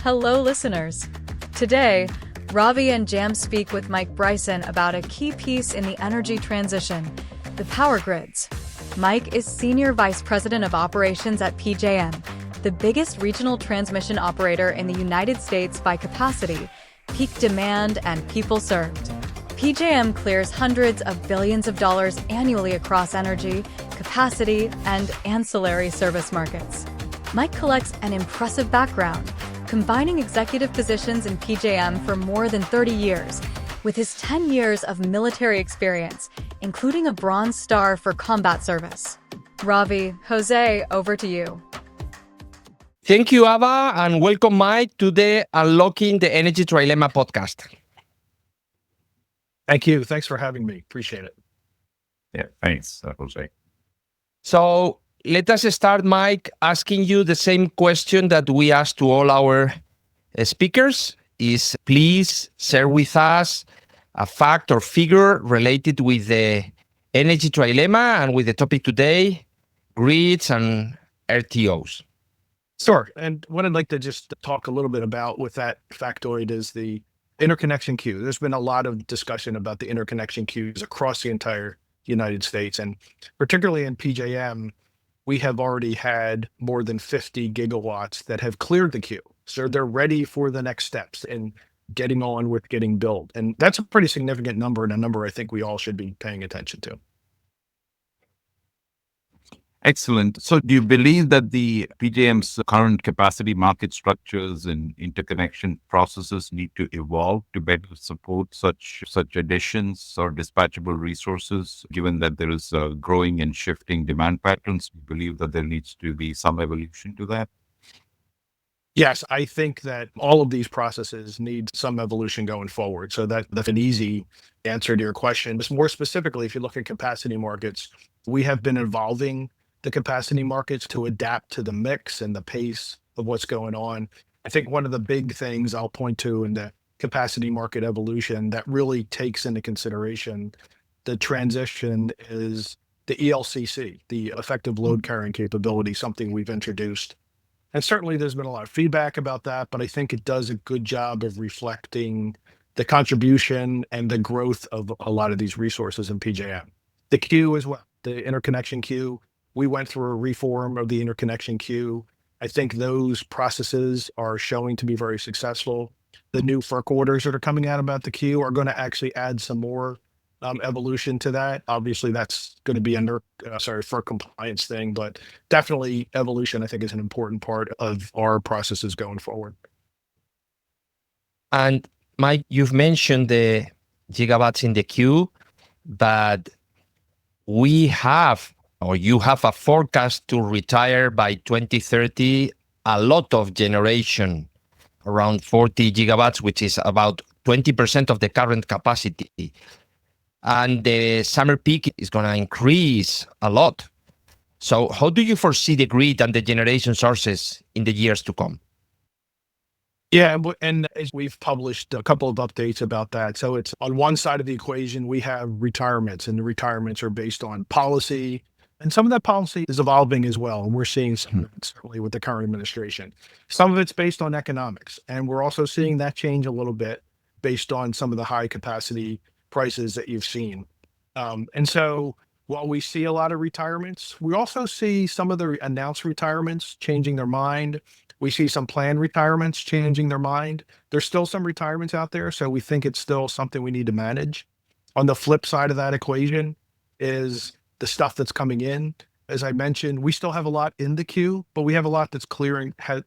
Hello, listeners. Today, Ravi and Jam speak with Mike Bryson about a key piece in the energy transition, the power grids. Mike is Senior Vice President of Operations at PJM, the biggest regional transmission operator in the United States by capacity, peak demand, and people served. PJM clears hundreds of billions of dollars annually across energy, capacity, and ancillary service markets. Mike collects an impressive background, combining executive positions in PJM for more than 30 years, with his 10 years of military experience, including a Bronze Star for combat service. Ravi, Jose, over to you. Thank you, Ava, and welcome, Mike, to the Unlocking the Energy Trilemma podcast. Thank you. Thanks for having me. Appreciate it. Yeah, thanks, Jose. So let us start, Mike, asking you the same question that we asked to all our speakers. Is please share with us a fact or figure related with the energy trilemma and with the topic today, grids and RTOs. Sure. And what I'd like to just talk a little bit about with that factoid is the interconnection queue. There's been a lot of discussion about the interconnection queues across the entire United States. And particularly in PJM, we have already had more than 50 gigawatts that have cleared the queue. So they're ready for the next steps and getting on with getting built. And that's a pretty significant number, and a number I think we all should be paying attention to. Excellent. So do you believe that the PJM's current capacity market structures and interconnection processes need to evolve to better support such additions or dispatchable resources, given that there is a growing and shifting demand patterns? Do you believe that there needs to be some evolution to that? Yes, I think that all of these processes need some evolution going forward. So that's an easy answer to your question. But more specifically, if you look at capacity markets, we have been evolving the capacity markets to adapt to the mix and the pace of what's going on. I think one of the big things I'll point to in the capacity market evolution that really takes into consideration the transition is the ELCC, the effective load carrying capability, something we've introduced. And certainly there's been a lot of feedback about that, but I think it does a good job of reflecting the contribution and the growth of a lot of these resources in PJM. The queue as well, the interconnection queue. We went through a reform of the interconnection queue. I think those processes are showing to be very successful. The new FERC orders that are coming out about the queue are going to actually add some more evolution to that. Obviously, that's going to be under FERC compliance thing, but definitely evolution, I think, is an important part of our processes going forward. And Mike, you've mentioned the gigawatts in the queue, but we have, or you have a forecast to retire by 2030 a lot of generation, around 40 gigawatts, which is about 20% of the current capacity. And the summer peak is going to increase a lot. So how do you foresee the grid and the generation sources in the years to come? Yeah, and we've published a couple of updates about that. So it's on one side of the equation, we have retirements, and the retirements are based on policy. And some of that policy is evolving as well. And we're seeing some of it, certainly with the current administration. Some of it's based on economics. And we're also seeing that change a little bit based on some of the high capacity prices that you've seen. And so while we see a lot of retirements, we also see some of the announced retirements changing their mind. We see some planned retirements changing their mind. There's still some retirements out there, so we think it's still something we need to manage. On the flip side of that equation is the stuff that's coming in. As I mentioned, we still have a lot in the queue, but we have a lot that's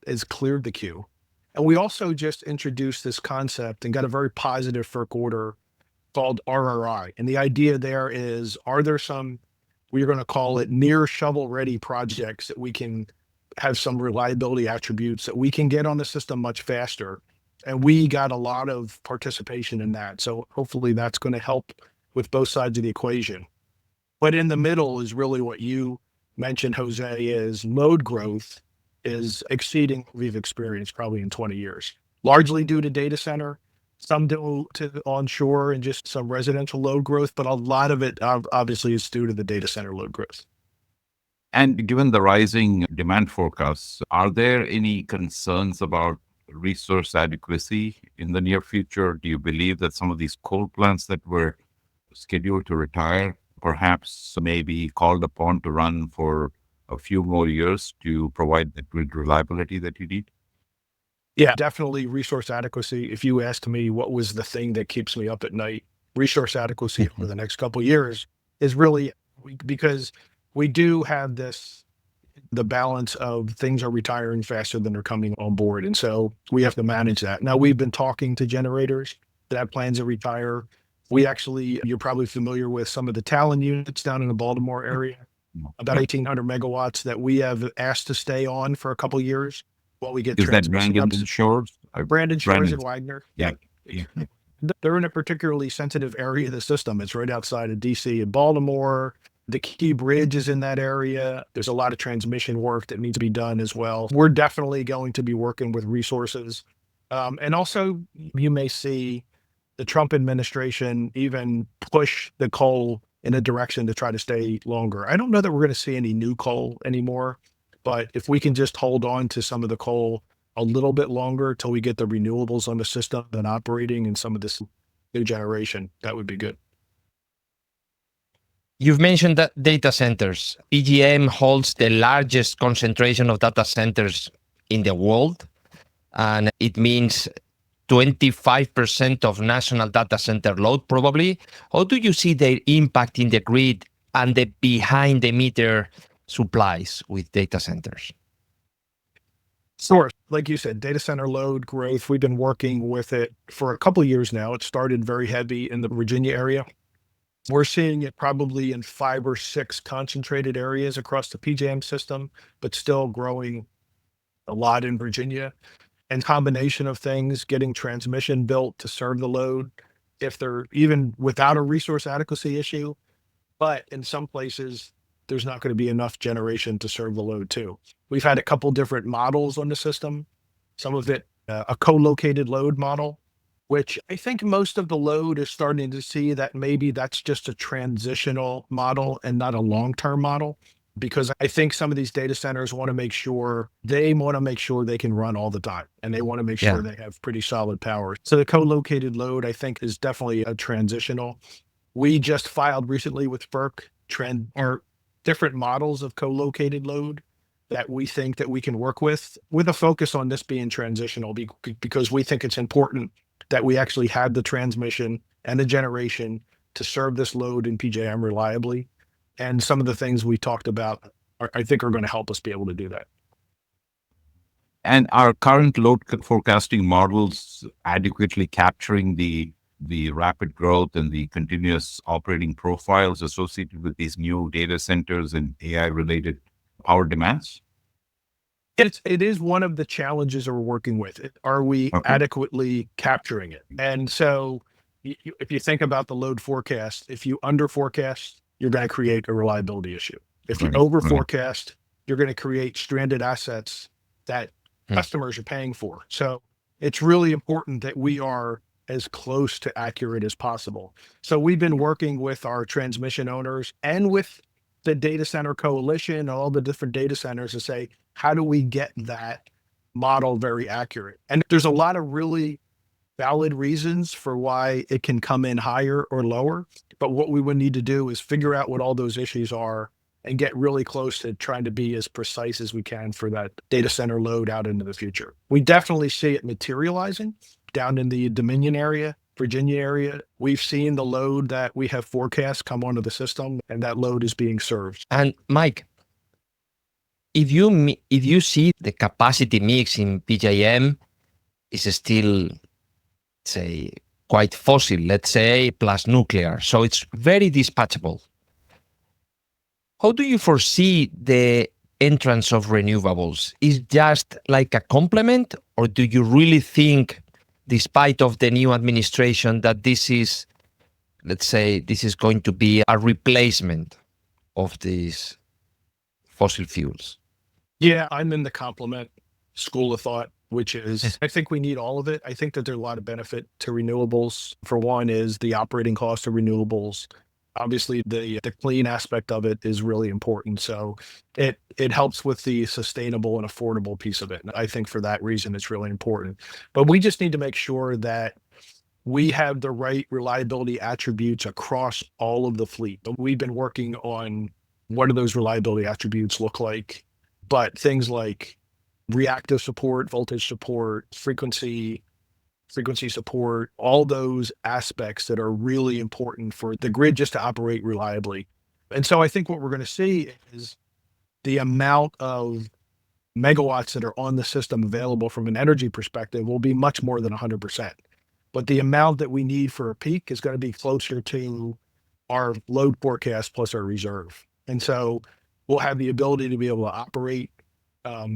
has cleared the queue. And we also just introduced this concept and got a very positive FERC order called RRI. And the idea there is, are there some, we're going to call it near shovel ready projects that we can have some reliability attributes that we can get on the system much faster. And we got a lot of participation in that. So hopefully that's going to help with both sides of the equation. But in the middle is really what you mentioned, Jose, is load growth is exceeding what we've experienced probably in 20 years, largely due to data center, some due to onshore and just some residential load growth, but a lot of it obviously is due to the data center load growth. And given the rising demand forecasts, are there any concerns about resource adequacy in the near future? Do you believe that some of these coal plants that were scheduled to retire perhaps may be called upon to run for a few more years to provide the grid reliability that you need? Yeah, definitely resource adequacy. If you asked me what was the thing that keeps me up at night, resource adequacy over the next couple of years is really because we do have the balance of things are retiring faster than they're coming on board. And so we have to manage that. Now, we've been talking to generators that have plans to retire. We actually, you're probably familiar with some of the Talon units down in the Baltimore area, about 1,800 megawatts that we have asked to stay on for a couple of years while we get Is that transmission Brandon up. Shores? Brandon Shores Brandon. and Wagner. Yeah. They're in a particularly sensitive area of the system. It's right outside of DC and Baltimore. The Key Bridge is in that area. There's a lot of transmission work that needs to be done as well. We're definitely going to be working with resources. And also, you may see the Trump administration even push the coal in a direction to try to stay longer. I don't know that we're going to see any new coal anymore, but if we can just hold on to some of the coal a little bit longer till we get the renewables on the system and operating and some of this new generation, that would be good. You've mentioned that data centers. PJM holds the largest concentration of data centers in the world, and it means 25% of national data center load, probably. How do you see their impact in the grid and the behind the meter supplies with data centers? Sure. Like you said, data center load growth, we've been working with it for a couple of years now. It started very heavy in the Virginia area. We're seeing it probably in 5 or 6 concentrated areas across the PJM system, but still growing a lot in Virginia. And combination of things, getting transmission built to serve the load, if they're even without a resource adequacy issue, but in some places, there's not going to be enough generation to serve the load too. We've had a couple different models on the system, some of it a co-located load model, which I think most of the load is starting to see that maybe that's just a transitional model and not a long-term model. Because I think some of these data centers want to make sure they can run all the time, and they want to make sure they have pretty solid power. So the co-located load, I think, is definitely a transitional. We just filed recently with FERC or different models of co-located load that we think that we can work with a focus on this being transitional, because we think it's important that we actually have the transmission and the generation to serve this load in PJM reliably. And some of the things we talked about, I think, are going to help us be able to do that. And are current load forecasting models adequately capturing the rapid growth and the continuous operating profiles associated with these new data centers and AI-related power demands? It is one of the challenges that we're working with. Are we adequately capturing it? And so if you think about the load forecast, if you under forecast, you're going to create a reliability issue. If you over forecast, you're going to create stranded assets that customers are paying for. So it's really important that we are as close to accurate as possible. So we've been working with our transmission owners and with the data center coalition, all the different data centers, to say, how do we get that model very accurate? And there's a lot of really valid reasons for why it can come in higher or lower. But what we would need to do is figure out what all those issues are and get really close to trying to be as precise as we can for that data center load out into the future. We definitely see it materializing down in the Dominion area, Virginia area. We've seen the load that we have forecast come onto the system, and that load is being served. And Mike, if you see the capacity mix in PJM is still, say, quite fossil, let's say, plus nuclear, so it's very dispatchable. How do you foresee the entrance of renewables? Is just like a complement, or do you really think, despite of the new administration, that this is, let's say, this is going to be a replacement of these fossil fuels? Yeah, I'm in the complement school of thought, which is, I think we need all of it. I think that there's a lot of benefit to renewables. For one is the operating cost of renewables. Obviously, the clean aspect of it is really important. So it helps with the sustainable and affordable piece of it. And I think for that reason, it's really important. But we just need to make sure that we have the right reliability attributes across all of the fleet. But we've been working on what do those reliability attributes look like. But things like reactive support, voltage support, frequency support, all those aspects that are really important for the grid just to operate reliably. And so I think what we're going to see is the amount of megawatts that are on the system available from an energy perspective will be much more than 100%. But the amount that we need for a peak is going to be closer to our load forecast plus our reserve. And so we'll have the ability to be able to operate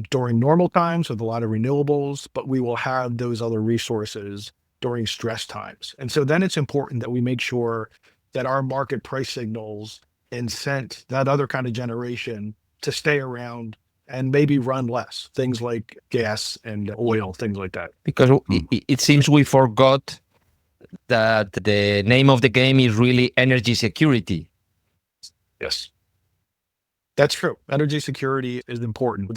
during normal times with a lot of renewables, but we will have those other resources during stress times. And so then it's important that we make sure that our market price signals incent that other kind of generation to stay around and maybe run less, things like gas and oil, things like that. Because it seems we forgot that the name of the game is really energy security. Yes. That's true. Energy security is important.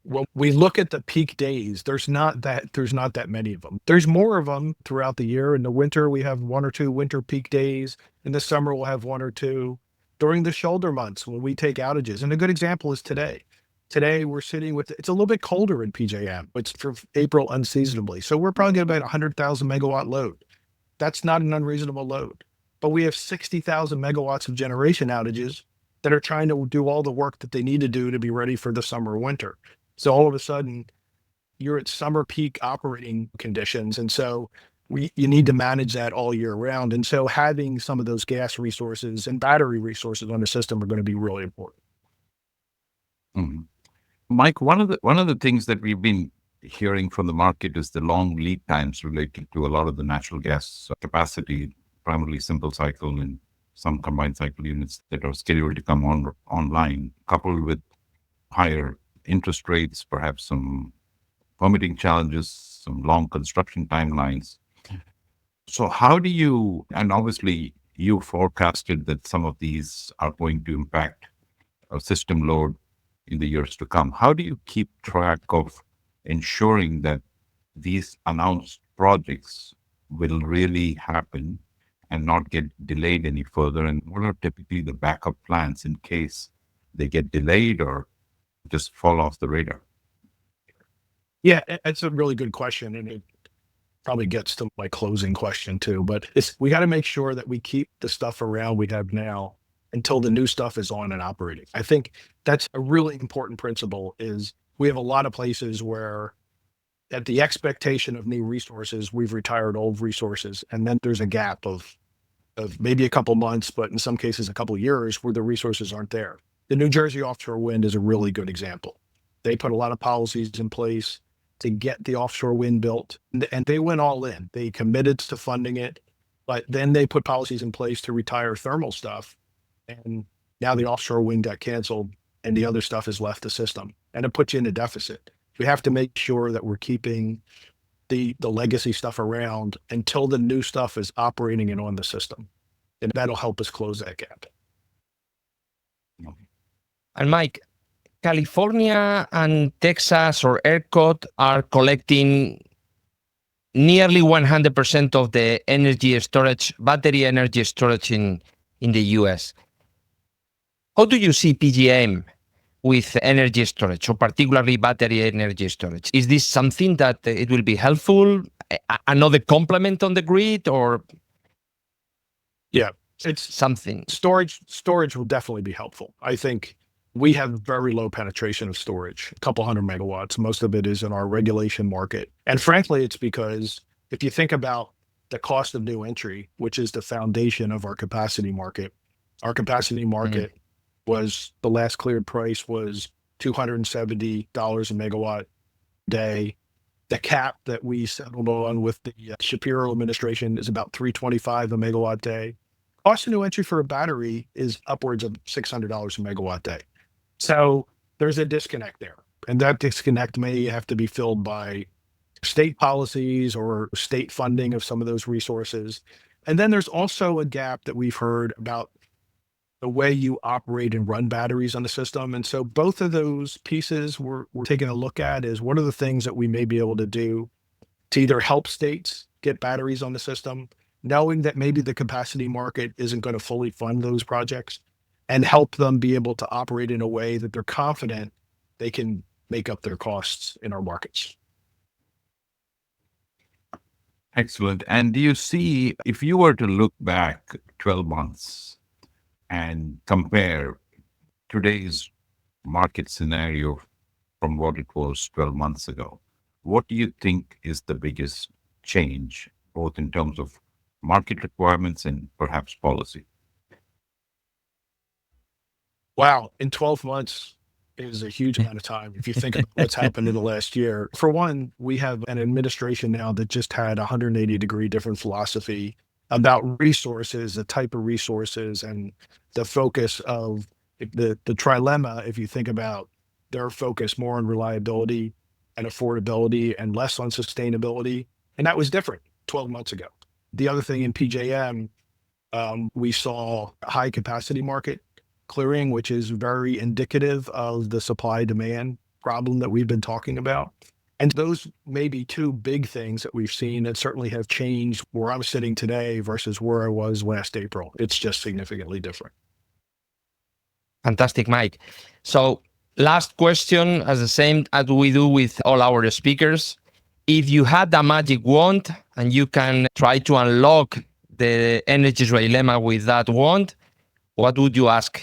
When we look at the peak days, there's not that many of them. There's more of them throughout the year. In the winter, we have one or two winter peak days. In the summer, we'll have one or two. During the shoulder months, when we take outages, and a good example is today. Today, we're sitting with, it's a little bit colder in PJM. It's for April unseasonably. So we're probably getting about 100,000 megawatt load. That's not an unreasonable load. But we have 60,000 megawatts of generation outages that are trying to do all the work that they need to do to be ready for the summer or winter. So all of a sudden, you're at summer peak operating conditions. And so you need to manage that all year round. And so having some of those gas resources and battery resources on the system are going to be really important. Mhm. Mike, one of the things that we've been hearing from the market is the long lead times related to a lot of the natural gas capacity, primarily simple cycle and some combined cycle units that are scheduled to come online, coupled with higher interest rates, perhaps some permitting challenges, some long construction timelines. So how do you, and obviously you forecasted that some of these are going to impact our system load in the years to come. How do you keep track of ensuring that these announced projects will really happen and not get delayed any further? And what are typically the backup plans in case they get delayed or just fall off the radar? Yeah, it's a really good question. And it probably gets to my closing question too. But we got to make sure that we keep the stuff around we have now until the new stuff is on and operating. I think that's a really important principle. Is we have a lot of places where at the expectation of new resources, we've retired old resources. And then there's a gap of maybe a couple months, but in some cases, a couple years where the resources aren't there. The New Jersey offshore wind is a really good example. They put a lot of policies in place to get the offshore wind built, and they went all in. They committed to funding it, but then they put policies in place to retire thermal stuff. And now the offshore wind got canceled and the other stuff has left the system, and it puts you in a deficit. We have to make sure that we're keeping the legacy stuff around until the new stuff is operating and on the system. And that'll help us close that gap. And Mike, California and Texas or ERCOT are collecting nearly 100% of the energy storage, battery energy storage in the US. How do you see PJM with energy storage, or particularly battery energy storage? Is this something that it will be helpful, another complement on the grid, or It's something? storage will definitely be helpful. I think we have very low penetration of storage, a couple hundred megawatts. Most of it is in our regulation market. And frankly, it's because if you think about the cost of new entry, which is the foundation of our capacity market was, the last cleared price was $270 a megawatt day. The cap that we settled on with the Shapiro administration is about $325 a megawatt day. Cost of new entry for a battery is upwards of $600 a megawatt day. So there's a disconnect there. And that disconnect may have to be filled by state policies or state funding of some of those resources. And then there's also a gap that we've heard about the way you operate and run batteries on the system. And so both of those pieces we're taking a look at is what are the things that we may be able to do to either help states get batteries on the system, knowing that maybe the capacity market isn't going to fully fund those projects, and help them be able to operate in a way that they're confident they can make up their costs in our markets. Excellent. And do you see, if you were to look back 12 months and compare today's market scenario from what it was 12 months ago, what do you think is the biggest change, both in terms of market requirements and perhaps policy? Wow, in 12 months is a huge amount of time if you think about what's happened in the last year. For one, we have an administration now that just had a 180-degree different philosophy about resources, the type of resources, and the focus of the trilemma. If you think about their focus more on reliability and affordability and less on sustainability, and that was different 12 months ago. The other thing in PJM, we saw a high capacity market clearing, which is very indicative of the supply demand problem that we've been talking about. And those may be two big things that we've seen that certainly have changed where I'm sitting today versus where I was last April. It's just significantly different. Fantastic, Mike. So last question, as the same as we do with all our speakers. If you had a magic wand and you can try to unlock the energy trilemma with that wand, what would you ask?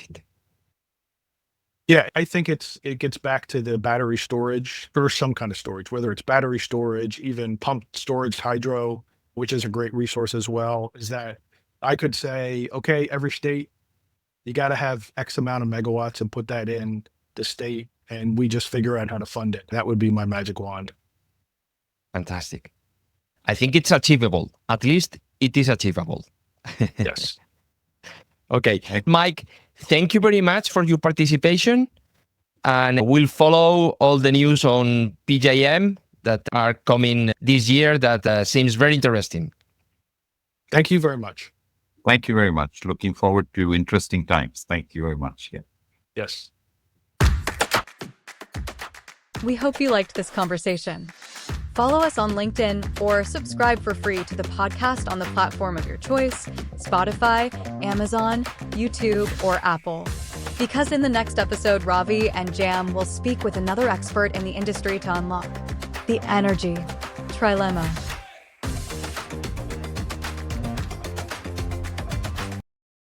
Yeah, I think it gets back to the battery storage or some kind of storage, whether it's battery storage, even pumped storage, hydro, which is a great resource as well, is that I could say, okay, every state, you got to have X amount of megawatts and put that in the state, and we just figure out how to fund it. That would be my magic wand. Fantastic. I think it's achievable. At least it is achievable. Yes. Okay. Mike, thank you very much for your participation. And we'll follow all the news on PJM that are coming this year that seems very interesting. Thank you very much. Thank you very much. Looking forward to interesting times. Thank you very much. Yeah. Yes. We hope you liked this conversation. Follow us on LinkedIn or subscribe for free to the podcast on the platform of your choice, Spotify, Amazon, YouTube, or Apple. Because in the next episode, Ravi and Jam will speak with another expert in the industry to unlock the energy trilemma.